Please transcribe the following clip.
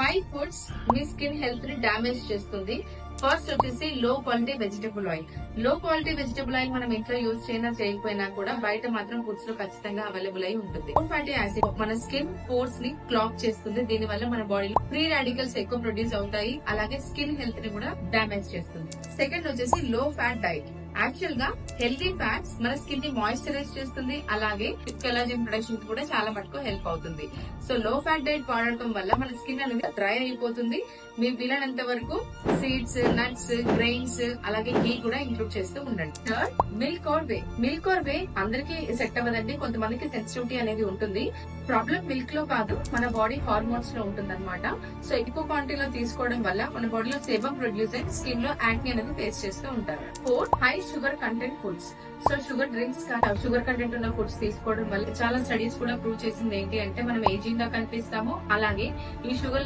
5 foods మీ skin health ని damage చేస్తుంది. First వచ్చేసి లో క్వాలిటీ వెజిటబుల్ ఆయిల్. లో క్వాలిటీ వెజిటబుల్ ఆయిల్ మనం ఇంట్లో యూజ్ చేయనా చేయకపోయినా కూడా బయట మాత్రం ఫుడ్స్ లో ఖచ్చితంగా అవైలబుల్ అయి ఉంటుంది. ఫ్యాటీ యాసిడ్ మన స్కిన్ పోర్స్ ని క్లాక్ చేస్తుంది. దీని వల్ల మన బాడీలో ఫ్రీ రాడికల్స్ ఎక్కువ ప్రొడ్యూస్ అవుతాయి. అలాగే స్కిన్ హెల్త్ ని కూడా డ్యామేజ్ చేస్తుంది. సెకండ్ వచ్చేసి లో ఫ్యాట్ డైట్. యాక్చువల్ గా హెల్తీ ఫ్యాట్స్ మన స్కిన్ ని మాయిశ్చరైజ్ చేస్తుంది. అలాగే కొలాజన్ ప్రొడక్షన్ కి కూడా చాలా మటుకు హెల్ప్ అవుతుంది. సో లో ఫ్యాట్ డైట్ వాడటం వల్ల మన స్కిన్ అనేది డ్రై అయిపోతుంది. మీ వీలైనంత వరకు సీడ్స్, నట్స్, గ్రెయిన్స్ అలాగే ఘీ కూడా ఇంక్లూడ్ చేస్తూ ఉండండి. Third, milk or whey. Milk or whey అందరికీ సెట్ అవ్వదండి. కొంతమందికి సెన్సిటివిటీ అనేది ఉంటుంది. ప్రాబ్లం మిల్క్ లో కాదు, మన బాడీ హార్మోన్స్ లో ఉంటుంది అనమాట. సో ఎక్కువ క్వాంటిటీలో తీసుకోవడం వల్ల మన బాడీలో సేబమ్ ప్రొడ్యూస్ అయ్యి స్కిన్ లో యాక్ని అనేది ఫేస్ చేస్తూ ఉంటారు. Fourth, high sugar content foods. So sugar drinks, sugar content ఉన్న ఫుడ్స్ తీసుకోవడం వల్ల చాలా స్టడీస్ కూడా ప్రూవ్ చేసింది ఏంటి అంటే మనం ఏజింగ్ గా కనిపిస్తాము. అలాగే ఈ షుగర్